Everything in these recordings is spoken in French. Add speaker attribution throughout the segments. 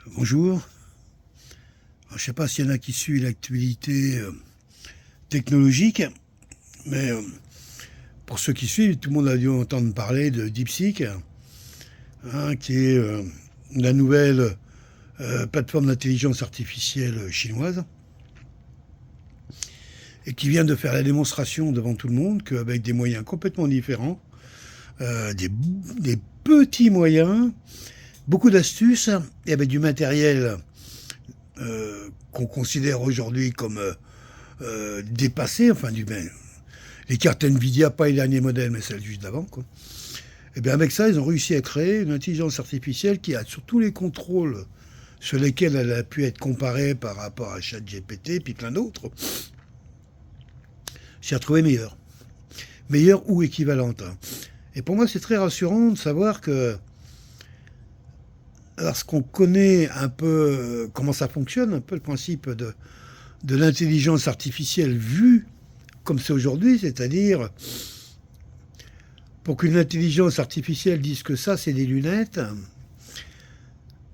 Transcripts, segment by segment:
Speaker 1: Bonjour. Alors, je ne sais pas s'il y en a qui suivent l'actualité technologique, mais pour ceux qui suivent, tout le monde a dû entendre parler de DeepSeek, qui est la nouvelle plateforme d'intelligence artificielle chinoise, et qui vient de faire la démonstration devant tout le monde qu'avec des moyens complètement différents, des petits moyens, beaucoup d'astuces, et avec du matériel qu'on considère aujourd'hui comme dépassé, enfin les cartes Nvidia, pas les derniers modèles, mais celles juste d'avant, quoi. Et bien avec ça, ils ont réussi à créer une intelligence artificielle qui a sur tous les contrôles sur lesquels elle a pu être comparée par rapport à ChatGPT, puis plein d'autres, s'y a trouvé meilleure. Meilleure ou équivalente. Et pour moi, c'est très rassurant de savoir que lorsqu'on connaît un peu comment ça fonctionne, un peu le principe de l'intelligence artificielle vue comme c'est aujourd'hui, c'est-à-dire pour qu'une intelligence artificielle dise que ça, c'est des lunettes,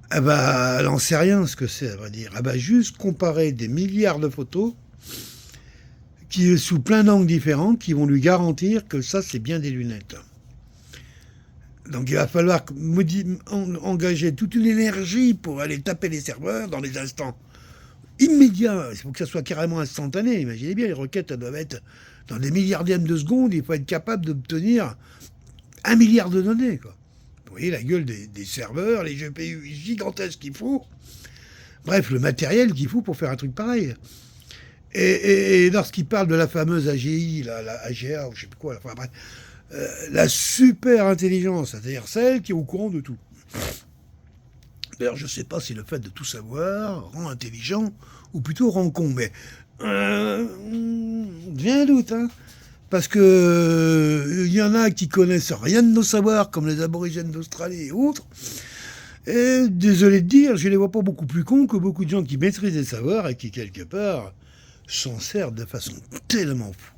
Speaker 1: elle n'en sait rien ce que c'est, elle va dire. Elle va juste comparer des milliards de photos qui, sous plein d'angles différents, qui vont lui garantir que ça, c'est bien des lunettes. Donc il va falloir engager toute une énergie pour aller taper les serveurs dans les instants immédiats. Il faut que ça soit carrément instantané. Imaginez bien, les requêtes elles doivent être dans des milliardièmes de secondes. Il faut être capable d'obtenir 1 milliard de données, quoi. Vous voyez la gueule des serveurs, les GPU gigantesques qu'il faut. Bref, le matériel qu'il faut pour faire un truc pareil. Et lorsqu'il parle de la fameuse AGI, la AGA, ou je sais plus quoi, enfin bref, la super intelligence, c'est-à-dire celle qui est au courant de tout. D'ailleurs, je ne sais pas si le fait de tout savoir rend intelligent ou plutôt rend con, mais j'ai un doute, hein, parce que y en a qui connaissent rien de nos savoirs, comme les aborigènes d'Australie et autres. Et désolé de dire, je les vois pas beaucoup plus cons que beaucoup de gens qui maîtrisent les savoirs et qui quelque part s'en servent de façon tellement fou.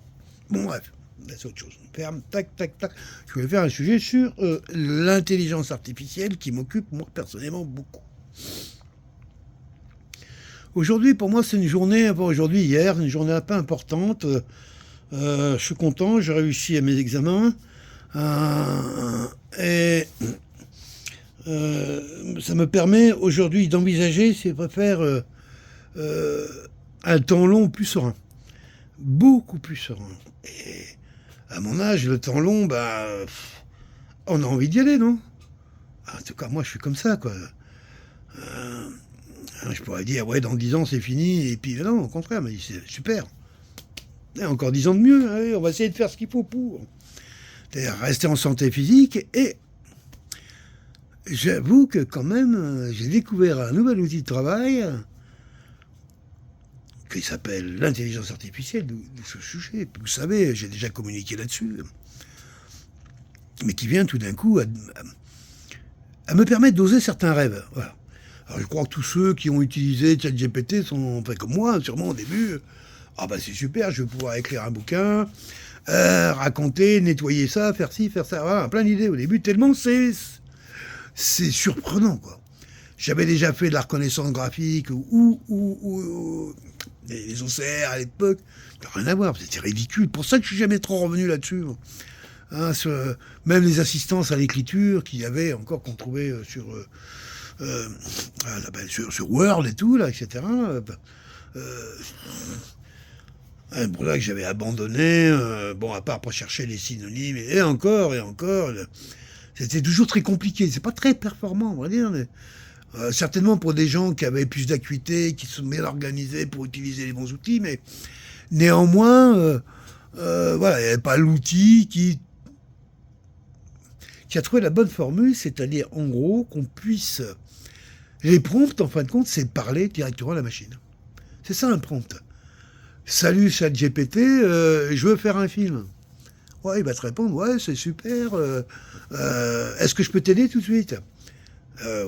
Speaker 1: Bon bref. C'est autre chose. On ferme, tac, tac, tac. Je voulais faire un sujet sur l'intelligence artificielle qui m'occupe, moi, personnellement, beaucoup. Aujourd'hui, pour moi, c'est une journée, pas aujourd'hui, hier, une journée un peu importante. Je suis content, j'ai réussi à mes examens. Et ça me permet aujourd'hui d'envisager, si je préfère, un temps long plus serein. Beaucoup plus serein. Et à mon âge, le temps long, on a envie d'y aller, non? En tout cas, moi, je suis comme ça, quoi. Je pourrais dire, ouais, dans 10 ans, c'est fini, et puis non, au contraire, mais c'est super. Et encore 10 ans de mieux, allez, on va essayer de faire ce qu'il faut pour. C'est-à-dire rester en santé physique, et j'avoue que quand même, j'ai découvert un nouvel outil de travail qui s'appelle l'intelligence artificielle, d'où ce sujet. Vous savez, j'ai déjà communiqué là-dessus. Mais qui vient tout d'un coup à me permettre d'oser certains rêves. Voilà. Alors je crois que tous ceux qui ont utilisé ChatGPT sont enfin, comme moi, sûrement au début. C'est super, je vais pouvoir écrire un bouquin, raconter, nettoyer ça, faire ci, faire ça. Voilà, plein d'idées au début, tellement c'est surprenant, quoi. J'avais déjà fait de la reconnaissance graphique ou les OCR à l'époque. Rien à voir, c'était ridicule. Pour ça que je suis jamais trop revenu là-dessus. Hein, même les assistances à l'écriture qu'il y avait encore qu'on trouvait sur Word et tout, là, etc. Pour là que j'avais abandonné, à part pour chercher les synonymes, et encore, c'était toujours très compliqué. C'est pas très performant, on va dire. Mais, certainement pour des gens qui avaient plus d'acuité, qui sont bien organisés pour utiliser les bons outils, mais néanmoins, il n'y avait pas l'outil qui a trouvé la bonne formule, c'est-à-dire en gros qu'on puisse... Les prompts, en fin de compte, c'est parler directement à la machine. C'est ça un prompt. Salut ChatGPT, je veux faire un film. Ouais, il va te répondre, ouais, c'est super, est-ce que je peux t'aider tout de suite?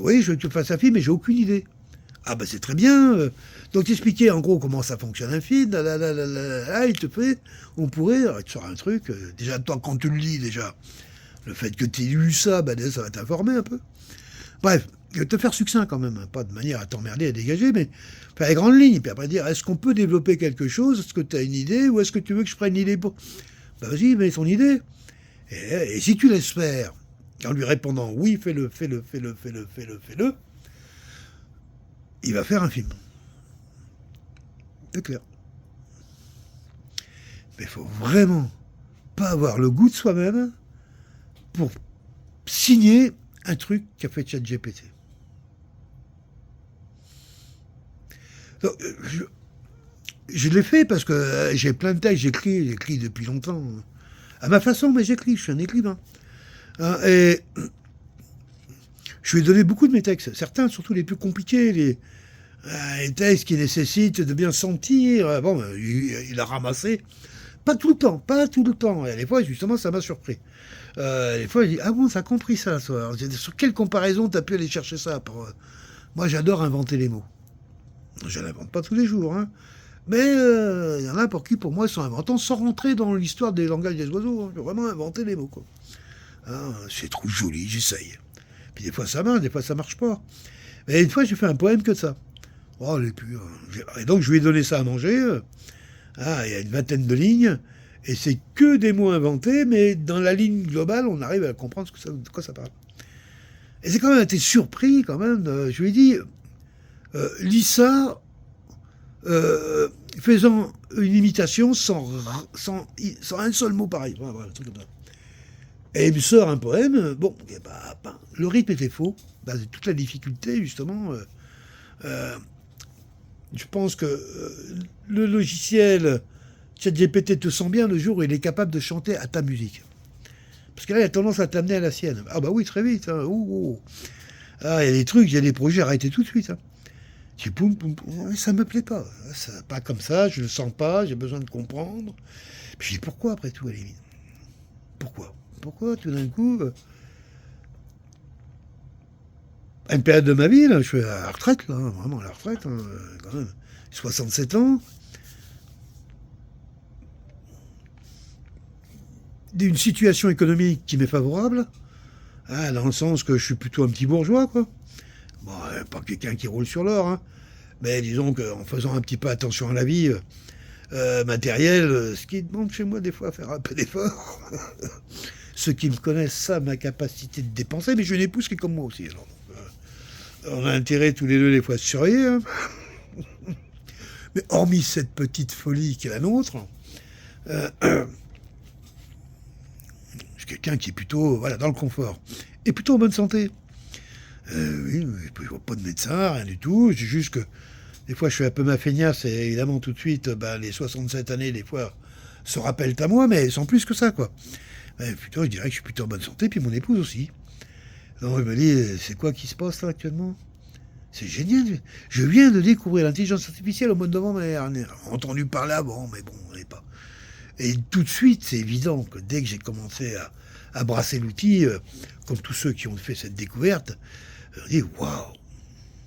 Speaker 1: Oui, je veux que tu fasses un film, mais j'ai aucune idée. C'est très bien. Donc t'expliquer en gros comment ça fonctionne un film, il te fait, on pourrait, tu sors un truc, déjà toi quand tu le lis déjà, le fait que tu aies lu ça, ça va t'informer un peu. Bref, te faire succinct quand même, hein, pas de manière à t'emmerder, à dégager, mais faire les grandes lignes, puis après dire, est-ce qu'on peut développer quelque chose? Est-ce que tu as une idée, ou est-ce que tu veux que je prenne l'idée pour... Ben vas-y, mets ton idée. Et si tu laisses faire, en lui répondant, oui, fais-le, fais-le, fais-le, fais-le, fais-le, fais-le, il va faire un film. C'est clair. Mais il faut vraiment pas avoir le goût de soi-même pour signer un truc qu'a fait ChatGPT. Je l'ai fait parce que j'ai plein de textes, j'écris depuis longtemps. À ma façon, mais j'écris, je suis un écrivain. Et je lui ai donné beaucoup de mes textes, certains surtout les plus compliqués, les textes qui nécessitent de bien sentir. Bon, il a ramassé. Pas tout le temps. Et des fois, justement, ça m'a surpris. Des fois, il dit, ah bon, ça a compris ça. Sur quelle comparaison t'as pu aller chercher ça Moi, j'adore inventer les mots. Je n'invente pas tous les jours, hein. Mais il y en a pour qui, pour moi, ils sont inventants sans rentrer dans l'histoire des langages des oiseaux. Hein. J'ai vraiment inventé les mots, quoi. Hein, c'est trop joli, j'essaye. Puis des fois, ça marche, des fois, ça marche pas. Et une fois, j'ai fait un poème que de ça. Oh, les purs. Et donc, je lui ai donné ça à manger. Il y a une vingtaine de lignes. Et c'est que des mots inventés, mais dans la ligne globale, on arrive à comprendre de quoi ça parle. Et c'est quand même été surpris, quand même. Je lui ai dit, lis ça, faisant une imitation sans un seul mot pareil. Voilà, un truc comme ça. Et il me sort un poème. Bon, le rythme était faux. C'est toute la difficulté, justement. Je pense que le logiciel ChatGPT te sent bien le jour où il est capable de chanter à ta musique. Parce que là, il a tendance à t'amener à la sienne. Ah bah oui, très vite. Hein. Il y a des trucs, il y a des projets arrêtés tout de suite. Hein. Tu poum, poum, poum. Ça me plaît pas. Ça, pas comme ça, je le sens pas, j'ai besoin de comprendre. Puis je dis pourquoi après tout, à la limite? Pourquoi tout d'un coup à une période de ma vie, là, je suis à la retraite, là, vraiment à la retraite, hein, quand même. 67 ans. D'une situation économique qui m'est favorable, dans le sens que je suis plutôt un petit bourgeois, quoi. Bon, pas quelqu'un qui roule sur l'or, hein. Mais disons qu'en faisant un petit peu attention à la vie matérielle, ce qui demande chez moi des fois à faire un peu d'effort. Ceux qui me connaissent savent ma capacité de dépenser, mais j'ai une épouse qui est comme moi aussi. Alors, on a intérêt tous les deux des fois à se surveiller. Hein. Mais hormis cette petite folie qui est la nôtre, je suis quelqu'un qui est plutôt dans le confort. Et plutôt en bonne santé. Oui, je ne vois pas de médecin, rien du tout. C'est juste que des fois je fais un peu ma feignasse et évidemment tout de suite, les 67 années, des fois, se rappellent à moi, mais sans plus que ça, quoi. Plutôt, je dirais que je suis plutôt en bonne santé, puis mon épouse aussi. Donc je me dis, c'est quoi qui se passe là actuellement? C'est génial. Je viens de découvrir l'intelligence artificielle au mois de novembre l'année dernière. Entendu parler avant, mais bon, on n'est pas. Et tout de suite, c'est évident que dès que j'ai commencé à brasser l'outil, comme tous ceux qui ont fait cette découverte, je me dis, waouh,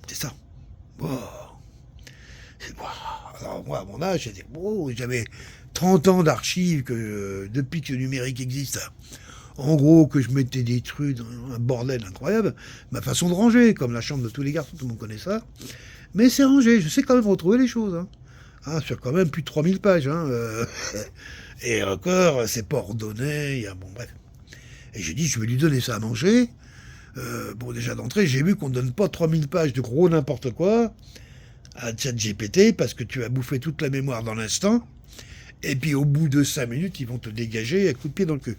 Speaker 1: c'est ça. Waouh. Alors moi, à mon âge, j'avais 30 ans d'archives depuis que le numérique existe. En gros, que je mettais des trucs dans un bordel incroyable. Ma façon de ranger, comme la chambre de tous les garçons, tout le monde connaît ça. Mais c'est rangé, je sais quand même retrouver les choses. Hein. Sur quand même plus de 3000 pages. Hein. Et encore, c'est pas ordonné. Bon, bref. Et j'ai dit, je vais lui donner ça à manger. Déjà d'entrée, j'ai vu qu'on ne donne pas 3000 pages de gros n'importe quoi à ChatGPT parce que tu vas bouffer toute la mémoire dans l'instant. Et puis au bout de 5 minutes, ils vont te dégager à coup de pied dans le cul.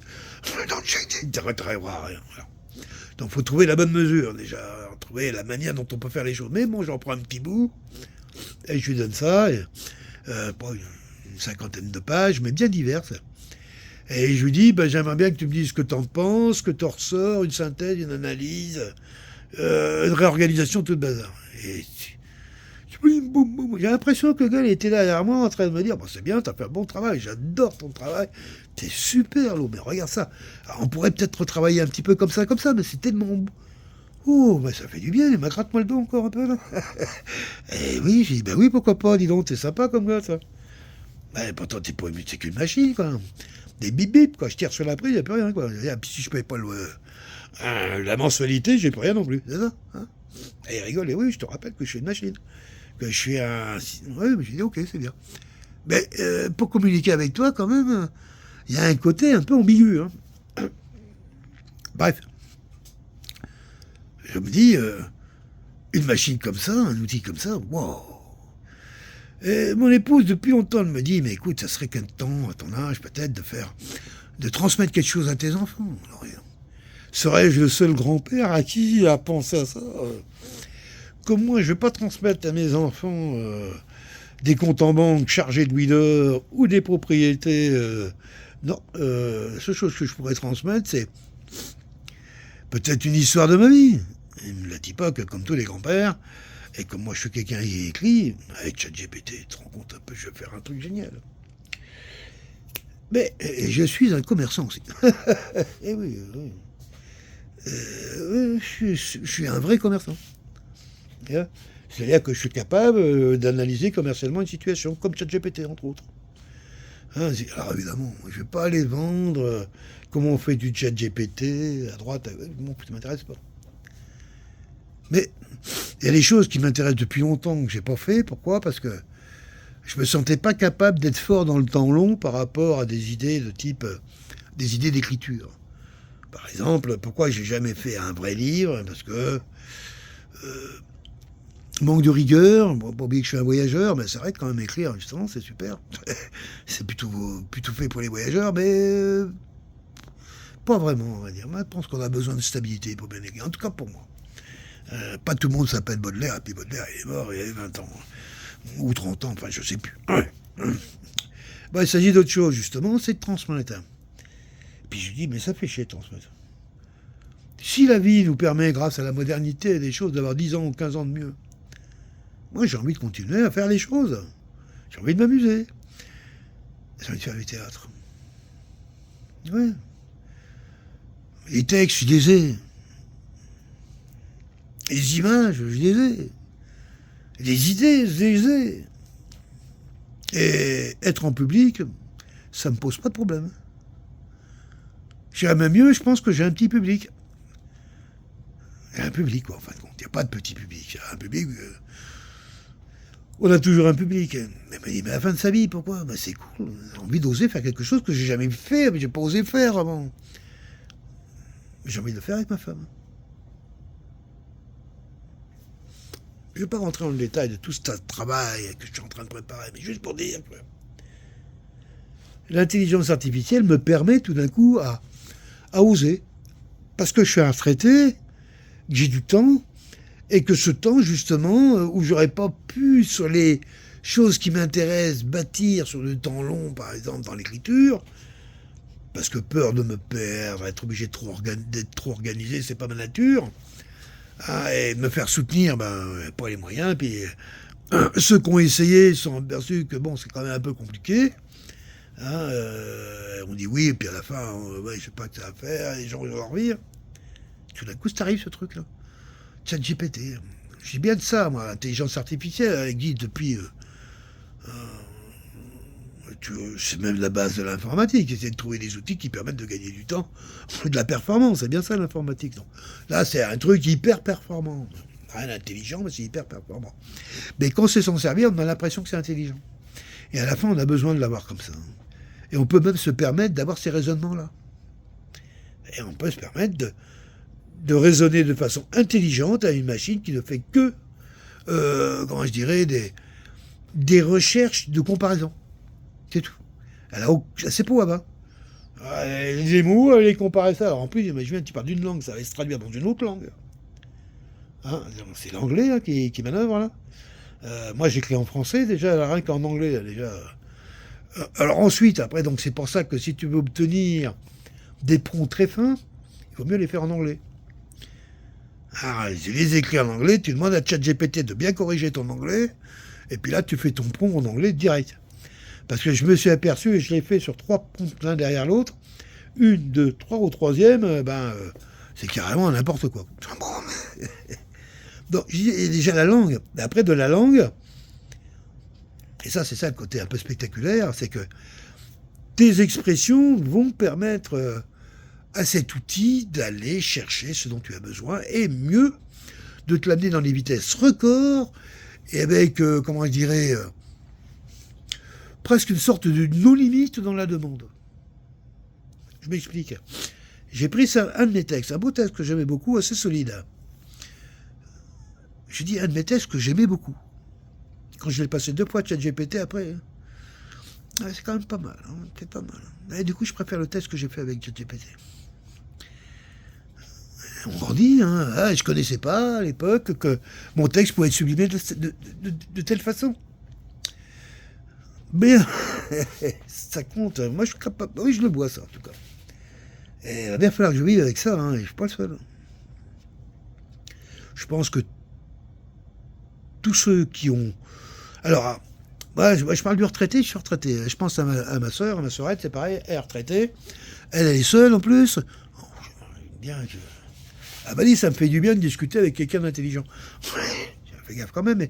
Speaker 1: Donc il faut trouver la bonne mesure déjà, trouver la manière dont on peut faire les choses. Mais bon, j'en prends un petit bout, et je lui donne ça, une cinquantaine de pages, mais bien diverses. Et je lui dis, j'aimerais bien que tu me dises ce que tu en penses, que tu en ressors, une synthèse, une analyse, une réorganisation, tout le bazar. Et j'ai l'impression que le gars il était derrière moi en train de me dire c'est bien, t'as fait un bon travail, j'adore ton travail, t'es super, Lou, mais regarde ça. Alors, on pourrait peut-être retravailler un petit peu comme ça, mais c'est tellement... Oh, ça fait du bien, gratte-moi le dos encore un peu, là. Et oui, j'ai dit, oui, pourquoi pas, dis donc, t'es sympa comme gars, ça. Pourtant, c'est qu'une machine, quoi. Des bip-bip, quoi, je tire sur la prise, il n'y a plus rien, quoi. Puis si je paye pas la mensualité, j'ai plus rien non plus, c'est ça, hein. Et il rigole, et oui, je te rappelle que je suis une machine, que je suis un... Oui, mais j'ai dit, ok, c'est bien. Mais pour communiquer avec toi, quand même, il y a un côté un peu ambigu. Hein. Bref, je me dis, une machine comme ça, un outil comme ça, wow. Et mon épouse, depuis longtemps, elle me dit, mais écoute, ça serait qu'un temps, à ton âge, peut-être, de transmettre quelque chose à tes enfants. Alors, serais-je le seul grand-père à qui a pensé à ça Comme moi, je ne vais pas transmettre à mes enfants des comptes en banque chargés de 8 heures ou des propriétés. Non, la seule chose que je pourrais transmettre, c'est peut-être une histoire de ma vie. Il ne me l'a dit pas que, comme tous les grands-pères, et comme moi je suis quelqu'un qui écrit, avec ChatGPT, tu te rends compte un peu, je vais faire un truc génial. Mais je suis un commerçant aussi. Et oui, oui. Je suis un vrai commerçant. C'est-à-dire que je suis capable d'analyser commercialement une situation, comme ChatGPT, entre autres. Alors évidemment, je ne vais pas aller vendre comment on fait du ChatGPT à droite, bon, ça ne m'intéresse pas. Mais il y a des choses qui m'intéressent depuis longtemps que je n'ai pas fait. Pourquoi ? Parce que je ne me sentais pas capable d'être fort dans le temps long par rapport à des idées de type, des idées d'écriture. Par exemple, pourquoi j'ai jamais fait un vrai livre ? Parce que manque de rigueur, bon, pas oublier que je suis un voyageur, mais c'est vrai que quand même écrire, justement, c'est super. C'est plutôt fait pour les voyageurs, mais pas vraiment, on va dire. Moi, je pense qu'on a besoin de stabilité pour bien écrire, en tout cas pour moi. Pas tout le monde s'appelle Baudelaire, et puis Baudelaire, il est mort, il avait 20 ans, ou 30 ans, enfin, je sais plus. Bon, il s'agit d'autre chose, justement, c'est de transmettre. Puis je dis, mais ça fait chier de transmettre. Si la vie nous permet, grâce à la modernité des choses, d'avoir 10 ans ou 15 ans de mieux, moi j'ai envie de continuer à faire les choses. J'ai envie de m'amuser. J'ai envie de faire du théâtre. Ouais. Les textes, je les ai. Les images, je les ai. Les idées, je les ai. Et être en public, ça me pose pas de problème. J'irais même mieux, je pense que j'ai un petit public. Il y a un public, quoi, en fin de compte. Il n'y a pas de petit public. Il y a un public. On a toujours un public. Mais il me dit, mais à la fin de sa vie, pourquoi ? Ben, c'est cool. J'ai envie d'oser faire quelque chose que j'ai jamais fait, mais j'ai pas osé faire avant. J'ai envie de le faire avec ma femme. Je ne vais pas rentrer dans le détail de tout ce travail que je suis en train de préparer, mais juste pour dire que l'intelligence artificielle me permet tout d'un coup à oser. Parce que je suis retraité, que j'ai du temps, et que ce temps, justement, où j'aurais pas pu, sur les choses qui m'intéressent, bâtir sur le temps long, par exemple, dans l'écriture, parce que peur de me perdre, être obligé d'être trop organisé, c'est pas ma nature, et me faire soutenir, pas les moyens, puis ceux qui ont essayé se sont aperçus que bon, c'est quand même un peu compliqué. On dit oui, et puis à la fin, je sais pas que ça va faire, les gens vont leur rire. Tout d'un coup, ça arrive ce truc-là. ChatGPT. Je dis bien de ça, moi, l'intelligence artificielle, elle existe depuis. C'est même la base de l'informatique, c'est de trouver des outils qui permettent de gagner du temps, de la performance, c'est bien ça l'informatique. Donc, là, c'est un truc hyper performant. Rien d'intelligent, mais c'est hyper performant. Mais quand c'est s'en servir, on a l'impression que c'est intelligent. Et à la fin, on a besoin de l'avoir comme ça. Et on peut même se permettre d'avoir ces raisonnements-là. Et on peut se permettre de raisonner de façon intelligente à une machine qui ne fait que, comment je dirais, des recherches de comparaison. C'est tout. C'est pas là-bas. Les mots, elle les comparer ça. Alors en plus, imagine, tu parles d'une langue, ça va se traduire dans une autre langue. C'est l'anglais qui manœuvre là. Moi, j'écris en français déjà, rien qu'en anglais déjà. Alors ensuite, après, donc c'est pour ça que si tu veux obtenir des prompts très fins, il vaut mieux les faire en anglais. Alors, je les écris en anglais, tu demandes à ChatGPT de bien corriger ton anglais, et puis là, tu fais ton prompt en anglais direct. Parce que je me suis aperçu, et je l'ai fait sur 3 prompts l'un derrière l'autre, 1, 2, 3, au troisième, c'est carrément n'importe quoi. Donc, il y a déjà la langue. Après, de la langue, et ça, c'est ça le côté un peu spectaculaire, c'est que tes expressions vont permettre à cet outil d'aller chercher ce dont tu as besoin, et mieux, de te l'amener dans les vitesses records, et avec, comment je dirais, presque une sorte de non-limite dans la demande. Je m'explique. J'ai pris ça, un de mes textes, un beau texte que j'aimais beaucoup, assez solide. J'ai dit un de mes textes que j'aimais beaucoup. Quand je l'ai passé 2 fois ChatGPT après, c'est quand même pas mal. C'est pas mal. Et du coup, je préfère le test que j'ai fait avec ChatGPT. On grandit, je connaissais pas à l'époque que mon texte pouvait être sublimé de telle façon. Mais ça compte. Moi, je suis capable. Oui, je le vois, ça, en tout cas. Et il va bien falloir que je vive avec ça, et je suis pas le seul. Je pense que tous ceux qui ont... Alors, je parle du retraité, je suis retraité. Je pense à ma soeur, c'est pareil, elle est retraitée. Elle est seule, en plus. Oh, bien que... Ah bah ça me fait du bien de discuter avec quelqu'un d'intelligent. J'ai fait gaffe quand même,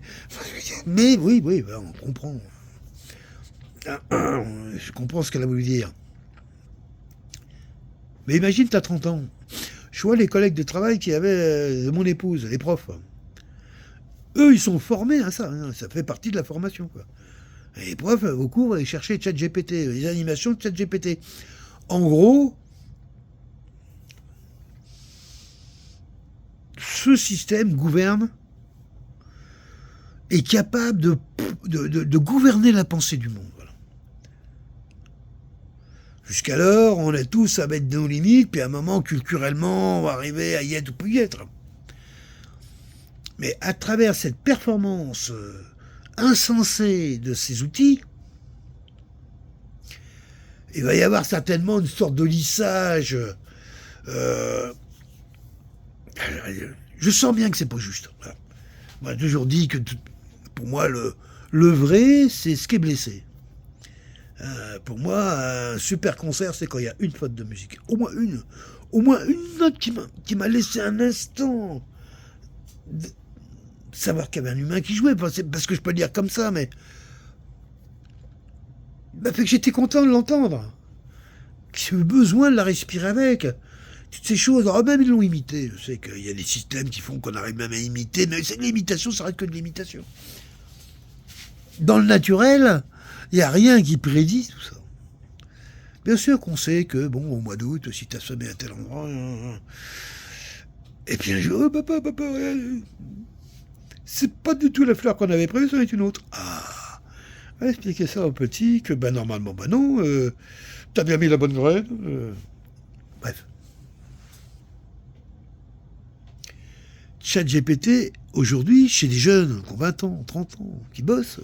Speaker 1: mais oui, on comprend. Je comprends ce qu'elle a voulu dire. Mais imagine, t'as 30 ans. Je vois les collègues de travail qui avaient de mon épouse, les profs. Eux, ils sont formés à ça. Ça fait partie de la formation, quoi. Et les profs, au cours, ils cherchaient ChatGPT, les animations de ChatGPT. En gros, ce système gouverne, est capable de gouverner la pensée du monde. Voilà. Jusqu'alors, on est tous à mettre nos limites, puis à un moment, culturellement, on va arriver à y être ou plus y être. Mais à travers cette performance insensée de ces outils, il va y avoir certainement une sorte de lissage. Je sens bien que c'est pas juste. Voilà. On m'a toujours dit que pour moi, le vrai, c'est ce qui est blessé. Pour moi, un super concert, c'est quand il y a une faute de musique. Au moins une note qui m'a laissé un instant savoir qu'il y avait un humain qui jouait. Parce que je peux le dire comme ça, mais... fait que j'étais content de l'entendre. J'ai eu besoin de la respirer avec. Toutes ces choses, alors même ils l'ont imité. Je sais qu'il y a des systèmes qui font qu'on arrive même à imiter, mais c'est que l'imitation, ça reste que de l'imitation. Dans le naturel, il n'y a rien qui prédit tout ça. Bien sûr qu'on sait que, bon, au mois d'août, si tu as semé à tel endroit... Et puis un jour, papa, c'est pas du tout la fleur qu'on avait prévue, ça en est une autre. Ah, on va expliquer ça au petit, que normalement, non, t'as bien mis la bonne graine. Bref. ChatGPT, aujourd'hui, chez des jeunes qui ont 20 ans, 30 ans, qui bossent,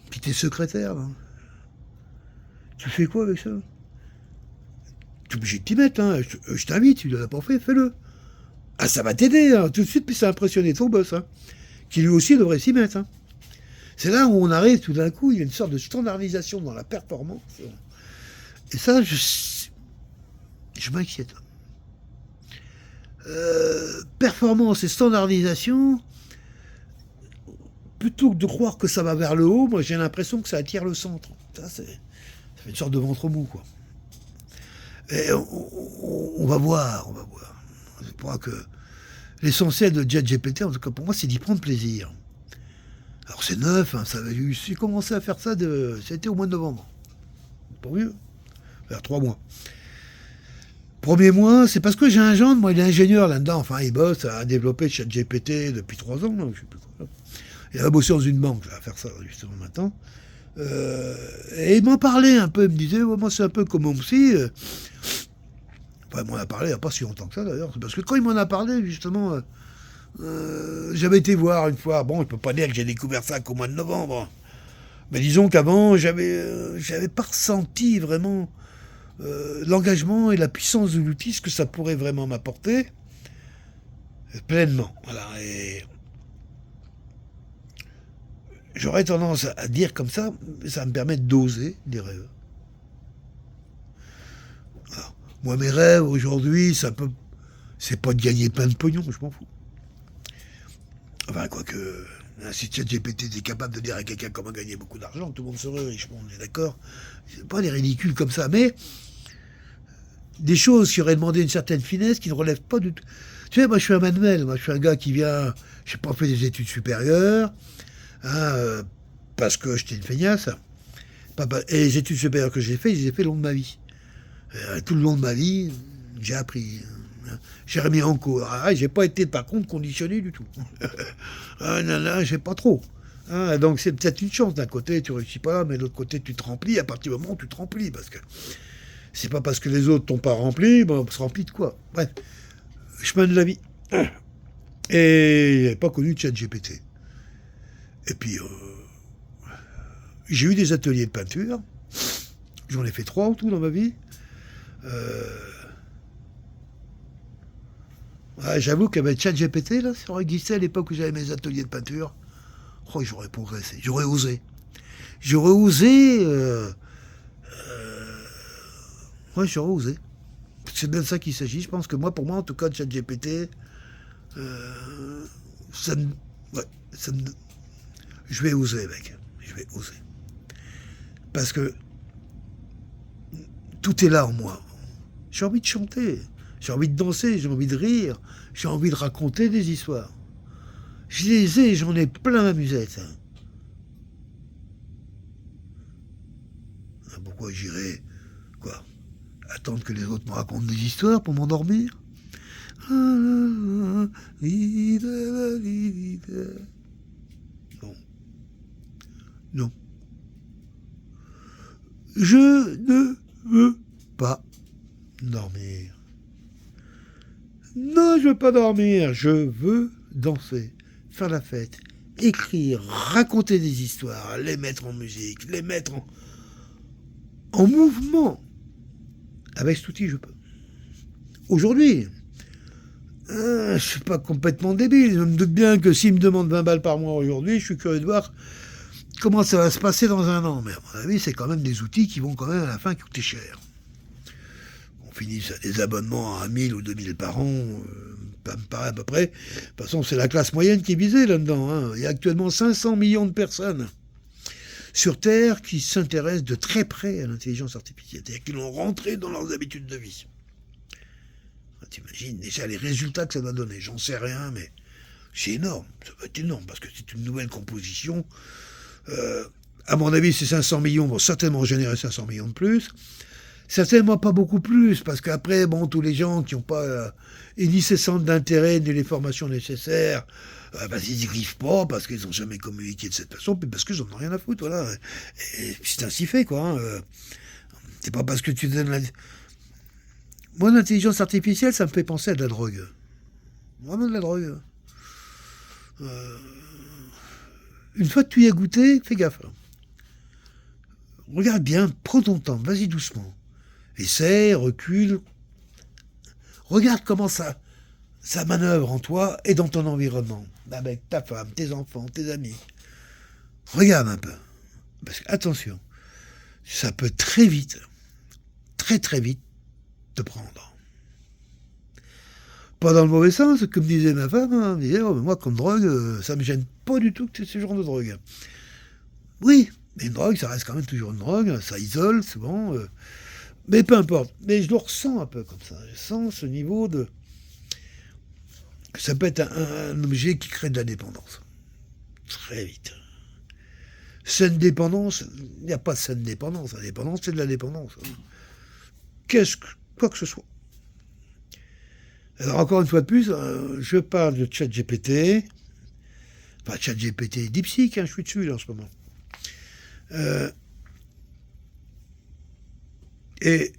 Speaker 1: puis t'es secrétaire, là. Tu fais quoi avec ça? Tu es obligé de t'y mettre, je t'invite, tu ne l'as pas fait, fais-le. Ah, ça va t'aider, tout de suite, puis ça a impressionné ton boss, qui lui aussi devrait s'y mettre. C'est là où on arrive, tout d'un coup, il y a une sorte de standardisation dans la performance. Et ça, je m'inquiète. Performance et standardisation, plutôt que de croire que ça va vers le haut, moi j'ai l'impression que ça attire le centre. Ça fait une sorte de ventre mou, quoi. Et on va voir. Je crois que l'essentiel de ChatGPT, en tout cas pour moi, c'est d'y prendre plaisir. Alors c'est neuf, j'ai commencé à faire ça, ça a été au mois de novembre. Pas mieux. Vers 3 mois. Premier mois, c'est parce que j'ai un gendre, moi il est ingénieur là-dedans, enfin il bosse à développer ChatGPT depuis 3 ans, là, je sais plus quoi. Il a bossé dans une banque, à faire ça justement maintenant. Et il m'en parlait un peu, il me disait, ouais, moi c'est un peu comme mon psy. Enfin, il m'en a parlé il n'y a pas si longtemps que ça d'ailleurs, c'est parce que quand il m'en a parlé, justement, j'avais été voir une fois, bon, je peux pas dire que j'ai découvert ça qu'au mois de novembre, mais disons qu'avant, j'avais pas ressenti vraiment l'engagement et la puissance de l'outil, ce que ça pourrait vraiment m'apporter, pleinement. Voilà, et j'aurais tendance à dire comme ça, ça me permet d'oser des rêves. Alors, moi, mes rêves, aujourd'hui, c'est pas de gagner plein de pognon, je m'en fous. Enfin, quoique, si ChatGPT était capable de dire à quelqu'un comment gagner beaucoup d'argent, tout le monde serait riche, bon, on est d'accord. C'est pas des ridicules comme ça, mais des choses qui auraient demandé une certaine finesse qui ne relèvent pas du tout. Tu sais, moi je suis un manuel, moi je suis un gars qui vient, j'ai pas fait des études supérieures, hein, parce que j'étais une feignasse. Et les études supérieures que j'ai fait, je les ai fait le long de ma vie. Tout le long de ma vie, j'ai appris. J'ai remis en cours. Ah, j'ai pas été par contre conditionné du tout. Non, non, j'ai pas trop. Donc c'est peut-être une chance. D'un côté, tu réussis pas, mais de l'autre côté, tu te remplis. À partir du moment où tu te remplis, parce que c'est pas parce que les autres t'ont pas rempli, on se remplit de quoi. Bref, chemin de la vie. Et j'avais pas connu ChatGPT. Et puis, j'ai eu des ateliers de peinture. J'en ai fait 3 en tout dans ma vie. J'avoue qu'avec ChatGPT, là, ça aurait existé à l'époque où j'avais mes ateliers de peinture. Oh, j'aurais progressé, j'aurais osé. J'aurais osé. Ouais, j'aurais osé. C'est bien de ça qu'il s'agit. Je pense que moi, pour moi, en tout cas, ChatGPT, ça me. Ouais, ça me. Je vais oser, mec. Je vais oser. Parce que tout est là en moi. J'ai envie de chanter, j'ai envie de danser, j'ai envie de rire, j'ai envie de raconter des histoires. Je les ai, j'en ai plein ma musette. Pourquoi j'irais, quoi, attendre que les autres me racontent des histoires pour m'endormir? Non. Non. Je ne veux pas dormir. Non, je veux pas dormir. Je veux danser, faire la fête, écrire, raconter des histoires, les mettre en musique, les mettre en mouvement. Avec cet outil, je peux. Aujourd'hui, je suis pas complètement débile. Je me doute bien que s'il me demande 20 balles par mois aujourd'hui, je suis curieux de voir comment ça va se passer dans un an. Mais à mon avis, c'est quand même des outils qui vont quand même à la fin coûter cher. On finit à des abonnements à 1000 ou 2000 par an, ça me paraît à peu près. De toute façon, c'est la classe moyenne qui est visée là-dedans. Il y a actuellement 500 millions de personnes sur Terre qui s'intéressent de très près à l'intelligence artificielle, c'est-à-dire qui l'ont rentré dans leurs habitudes de vie. T'imagines déjà les résultats que ça va donner, j'en sais rien, mais c'est énorme, ça va être énorme, parce que c'est une nouvelle composition. À mon avis, ces 500 millions vont certainement générer 500 millions de plus. Certainement pas beaucoup plus, parce qu'après, bon, tous les gens qui n'ont pas ni ces centres d'intérêt, ni les formations nécessaires, ils n'y arrivent pas, parce qu'ils n'ont jamais communiqué de cette façon, puis parce qu'ils n'en ont rien à foutre, voilà. Et c'est ainsi fait, quoi. C'est pas parce que tu donnes la... Moi, l'intelligence artificielle, ça me fait penser à de la drogue. Vraiment de la drogue. Une fois que tu y as goûté, fais gaffe. Regarde bien, prends ton temps, vas-y doucement. Essaie, recule. Regarde comment ça manœuvre en toi et dans ton environnement. Avec ta femme, tes enfants, tes amis. Regarde un peu. Parce que, attention, ça peut très vite, très très vite, te prendre. Pas dans le mauvais sens, comme disait ma femme, elle me disait, oh, mais moi, comme drogue, ça me gêne pas du tout que c'est ce genre de drogue. Oui, mais une drogue, ça reste quand même toujours une drogue, ça isole souvent, mais peu importe. Mais je le ressens un peu comme ça, je sens ce niveau de... Ça peut être un objet qui crée de la dépendance. Très vite. Saine dépendance, il n'y a pas de saine dépendance, la dépendance, c'est de la dépendance. Quoi que ce soit. Alors encore une fois de plus, je parle de ChatGPT, enfin ChatGPT, DeepSeek, je suis dessus là en ce moment. Et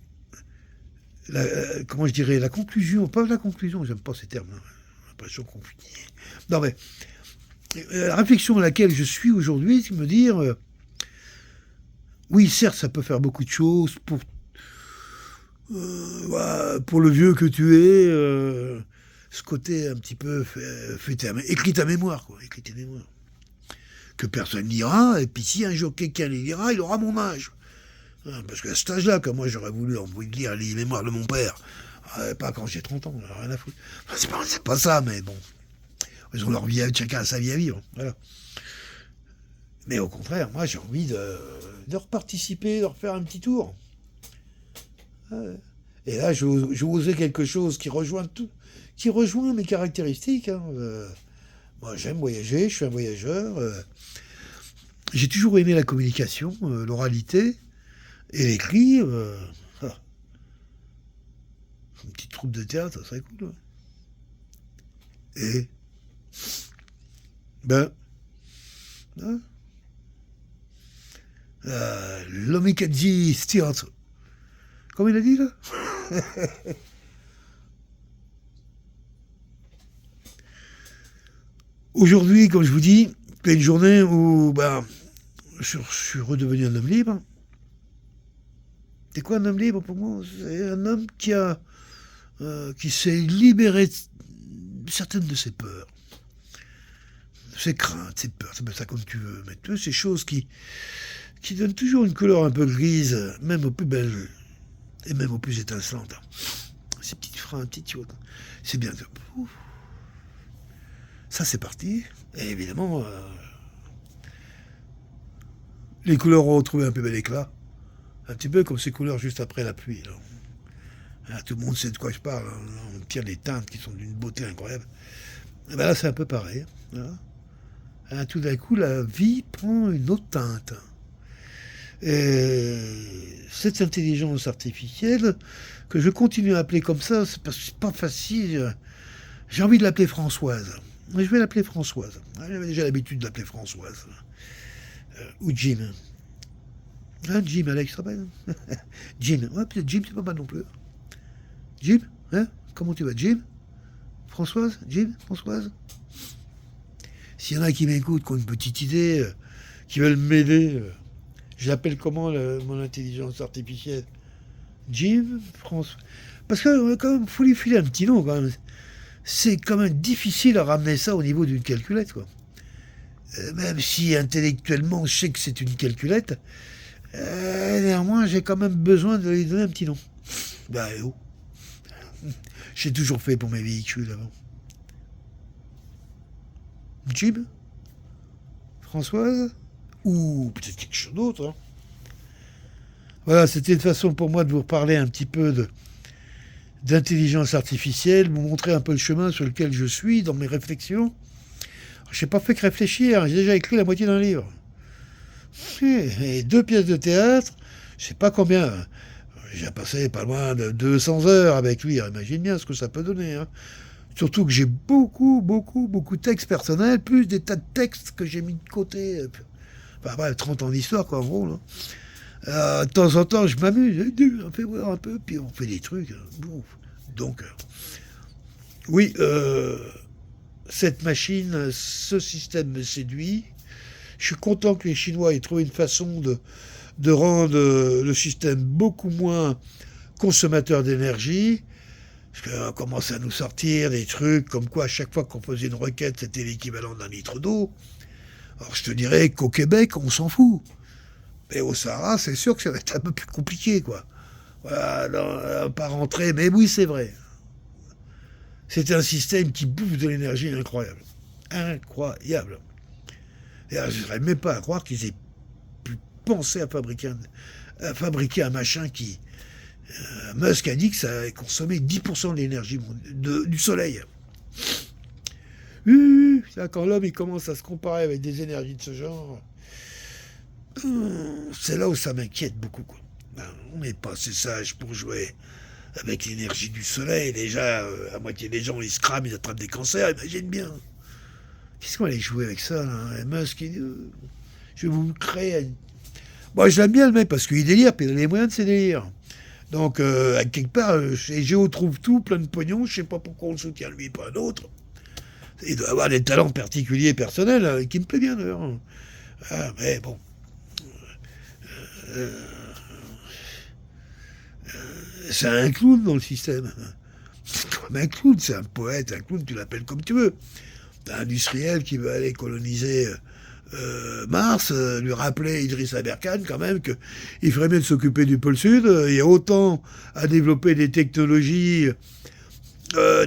Speaker 1: comment je dirais, la conclusion, pas la conclusion, j'aime pas ces termes, j'ai l'impression qu'on finit. Non mais la réflexion à laquelle je suis aujourd'hui, c'est de me dire, oui certes ça peut faire beaucoup de choses pour le vieux que tu es, ce côté un petit peu écris ta mémoire, quoi, écris tes mémoires. Que personne lira, et puis si un jour quelqu'un les lira, il aura mon âge. Parce qu'à cet âge-là, comme moi j'aurais voulu envie de lire les mémoires de mon père, pas quand j'ai 30 ans, rien à foutre. Enfin, c'est pas ça, mais bon. Ils ont leur vie, chacun a sa vie à vivre. Voilà. Mais au contraire, moi j'ai envie de reparticiper, de refaire un petit tour. Et là, je vais oser quelque chose qui rejoint tout, qui rejoint mes caractéristiques. Hein. Moi, j'aime voyager, je suis un voyageur. J'ai toujours aimé la communication, l'oralité et l'écrit. Une petite troupe de théâtre, ça serait cool. Ouais. Et, ben, hein, l'Omikadji Théâtre. Comment il a dit, là? Aujourd'hui, comme je vous dis, c'est une journée où je suis redevenu un homme libre. C'est quoi un homme libre pour moi? C'est un homme qui s'est libéré de certaines de ses peurs, ses craintes, ses peurs, c'est ça comme tu veux, mais tu vois, ces choses qui donnent toujours une couleur un peu grise, même aux plus belles et même aux plus étincelantes. Ces petites freins, petites choses, c'est bien. Ça, c'est parti. Et évidemment, les couleurs ont retrouvé un peu bel éclat. Un petit peu comme ces couleurs juste après la pluie. Là, tout le monde sait de quoi je parle. On tire des teintes qui sont d'une beauté incroyable. Et ben là, c'est un peu pareil. Hein. Tout d'un coup, la vie prend une autre teinte. Et cette intelligence artificielle, que je continue à appeler comme ça, c'est parce que c'est pas facile. J'ai envie de l'appeler Françoise. Je vais l'appeler Françoise. J'avais déjà l'habitude de l'appeler Françoise. Ou Jim. Hein, Jim, Alex, ça va. Jim. Ouais, peut-être Jim, c'est pas mal non plus. Jim, hein? Comment tu vas, Jim? Françoise? Jim? Françoise? S'il y en a qui m'écoutent, qui ont une petite idée, qui veulent m'aider, je l'appelle comment, mon intelligence artificielle? Jim? François? Parce que, quand même, il faut lui filer un petit nom, quand même. C'est quand même difficile à ramener ça au niveau d'une calculette, quoi. Même si intellectuellement je sais que c'est une calculette, néanmoins j'ai quand même besoin de lui donner un petit nom. Oh. J'ai toujours fait pour mes véhicules avant. Jim? Françoise? Ou peut-être quelque chose d'autre. Hein. Voilà, c'était une façon pour moi de vous reparler un petit peu d'intelligence artificielle, vous montrer un peu le chemin sur lequel je suis dans mes réflexions. Je n'ai pas fait que réfléchir, j'ai déjà écrit la moitié d'un livre. Et 2 pièces de théâtre, je ne sais pas combien. J'ai passé pas loin de 200 heures avec lui. Imagine bien ce que ça peut donner. Hein. Surtout que j'ai beaucoup de textes personnels, plus des tas de textes que j'ai mis de côté. Enfin bref, 30 ans d'histoire, quoi, en gros. Là. De temps en temps, je m'amuse. On fait voir un peu, puis on fait des trucs. Donc, oui, cette machine, ce système me séduit. Je suis content que les Chinois aient trouvé une façon de rendre le système beaucoup moins consommateur d'énergie. Parce qu'on commence à nous sortir des trucs comme quoi à chaque fois qu'on faisait une requête, c'était l'équivalent d'un litre d'eau. Alors je te dirais qu'au Québec, on s'en fout. Mais au Sahara, c'est sûr que ça va être un peu plus compliqué, quoi. Voilà, pas rentrer, mais oui, c'est vrai. C'est un système qui bouffe de l'énergie incroyable. Incroyable. Et alors, je n'arrive même pas à croire qu'ils aient pu penser à fabriquer un machin qui... Musk a dit que ça a consommé 10% de l'énergie du soleil. Là, quand l'homme il commence à se comparer avec des énergies de ce genre, c'est là où ça m'inquiète beaucoup. Quoi. On n'est pas assez sage pour jouer avec l'énergie du soleil. Déjà, la moitié des gens, ils se crament, ils attrapent des cancers, imagine bien. Qu'est-ce qu'on va aller jouer avec ça, là? Et Musk, il dit, je vais vous créer... Moi, je l'aime bien, le mec, parce qu'il délire, puis il a les moyens de ses délires. Donc, à quelque part, Géo trouve tout, plein de pognon, je sais pas pourquoi on le soutient lui et pas un autre. Il doit avoir des talents particuliers, personnels, qui me plaît bien d'ailleurs. Mais bon. C'est un clown dans le système. C'est comme un clown, c'est un poète, un clown, tu l'appelles comme tu veux. T'as un industriel qui veut aller coloniser Mars, lui rappeler Idriss Aberkan quand même qu'il ferait mieux de s'occuper du pôle Sud. Il y a autant à développer des technologies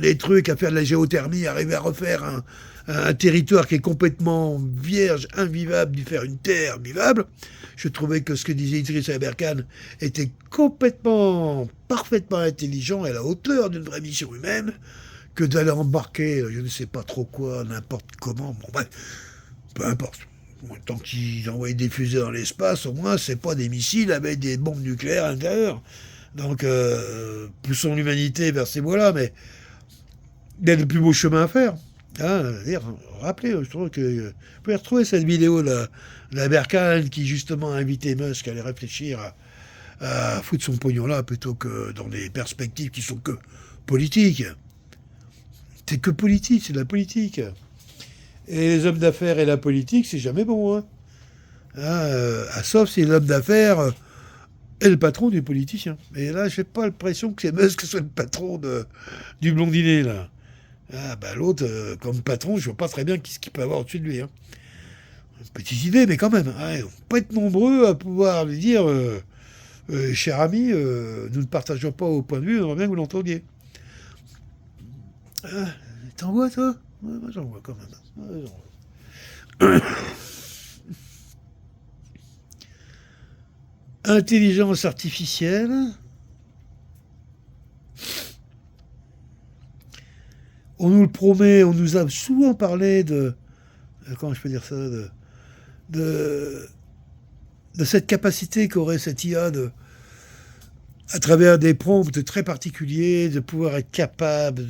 Speaker 1: des trucs, à faire de la géothermie, arriver à refaire un territoire qui est complètement vierge, invivable, d'y faire une terre vivable. Je trouvais que ce que disait Idriss Aberkan était complètement, parfaitement intelligent et à la hauteur d'une vraie mission humaine, que d'aller embarquer, je ne sais pas trop quoi, n'importe comment, bon bref, peu importe. Tant qu'ils envoient des fusées dans l'espace, au moins, c'est pas des missiles avec des bombes nucléaires à l'intérieur. Donc, poussons l'humanité vers ces voies-là, mais il y a de plus beaux chemins à faire. Hein, rappelez, je trouve que vous pouvez retrouver cette vidéo de la Berkane qui justement a invité Musk à aller réfléchir à foutre son pognon là plutôt que dans des perspectives qui sont que politiques. C'est que politique, c'est de la politique. Et les hommes d'affaires et la politique, c'est jamais bon. Hein. Sauf si l'homme d'affaires est le patron du politicien. Et là, j'ai pas l'impression que c'est Musk qui soit le patron du blondinet, là. L'autre, comme patron, je vois pas très bien ce qu'il peut avoir au-dessus de lui. Hein. Petite idée, mais quand même. On ne peut pas être nombreux à pouvoir lui dire cher ami, nous ne partageons pas au point de vue, on aimerait bien que vous l'entendiez. T'en vois, toi? Ouais, moi, j'en vois quand même. Ouais, j'en vois. Intelligence artificielle. On nous le promet, on nous a souvent parlé comment je peux dire ça, de cette capacité qu'aurait cette IA à travers des prompts très particuliers, de pouvoir être capable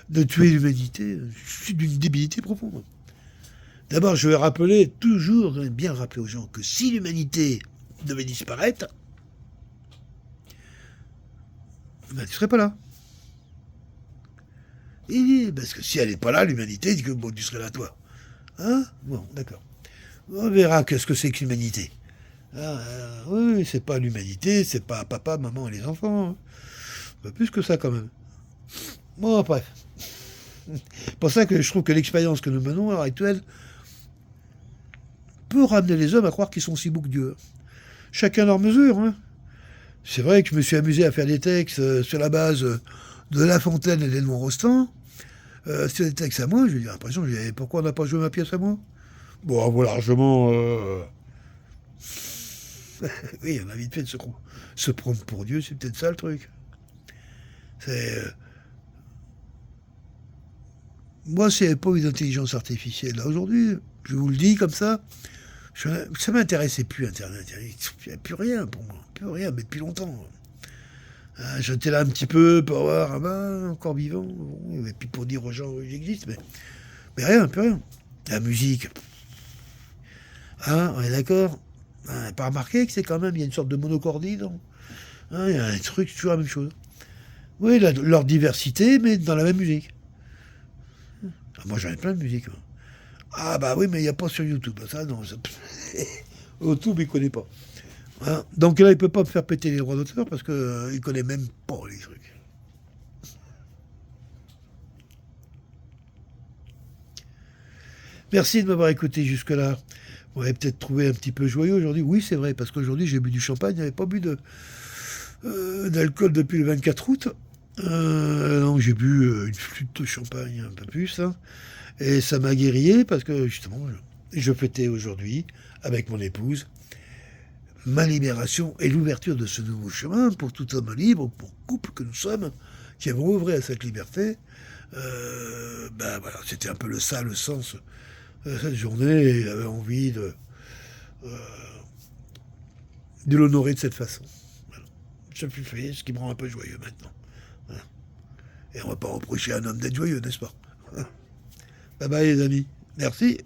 Speaker 1: de tuer l'humanité. Je suis d'une débilité profonde. D'abord, je vais rappeler, toujours bien rappeler aux gens, que si l'humanité devait disparaître, tu ne serais pas là. Et parce que si elle n'est pas là, l'humanité, tu serais là, toi. Hein? Bon, d'accord. On verra qu'est-ce que c'est que l'humanité. Oui, c'est pas l'humanité, c'est pas papa, maman et les enfants. Hein. Pas plus que ça, quand même. Bon, bref. C'est pour ça que je trouve que l'expérience que nous menons à l'heure actuelle peut ramener les hommes à croire qu'ils sont aussi beaux que Dieu. Chacun leur mesure. Hein. C'est vrai que je me suis amusé à faire des textes sur la base de La Fontaine et d'Edmond Rostand. Sur des textes à moi, j'ai l'impression que pourquoi on n'a pas joué ma pièce à moi? Bon, voilà, largement. Oui, on a vite fait de se prendre pour Dieu, c'est peut-être ça le truc. Moi, c'est pas une intelligence artificielle. Là, aujourd'hui, je vous le dis comme ça, ça m'intéressait plus, Internet. Il n'y a plus rien pour moi. Plus rien, mais depuis longtemps. J'étais là un petit peu pour voir, encore vivant. Bon, et puis pour dire aux gens que j'existe, mais rien, plus rien. La musique. On est d'accord? Pas remarqué que c'est quand même, il y a une sorte de monocordie, non? Il y a un truc, toujours la même chose. Oui, leur diversité, mais dans la même musique. Moi, j'en ai plein de musique. Oui, mais il n'y a pas sur YouTube. Ça, non. YouTube, il ne connaît pas. Donc là, il ne peut pas me faire péter les droits d'auteur parce qu'il ne connaît même pas les trucs. Merci de m'avoir écouté jusque-là. Vous m'avez peut-être trouvé un petit peu joyeux aujourd'hui. Oui, c'est vrai, parce qu'aujourd'hui, j'ai bu du champagne. Je n'avais pas bu d'alcool depuis le 24 août. Donc j'ai bu une flûte de champagne, un peu plus. Hein, et ça m'a guéri parce que, justement, je fêtais aujourd'hui, avec mon épouse, ma libération et l'ouverture de ce nouveau chemin pour tout homme libre, pour couple que nous sommes, qui avons œuvré à cette liberté. Voilà, c'était un peu le sens de cette journée et j'avais envie de l'honorer de cette façon. Voilà. Ça fut fait, ce qui me rend un peu joyeux maintenant. Voilà. Et on ne va pas reprocher à un homme d'être joyeux, n'est-ce pas? Bye bye les amis. Merci.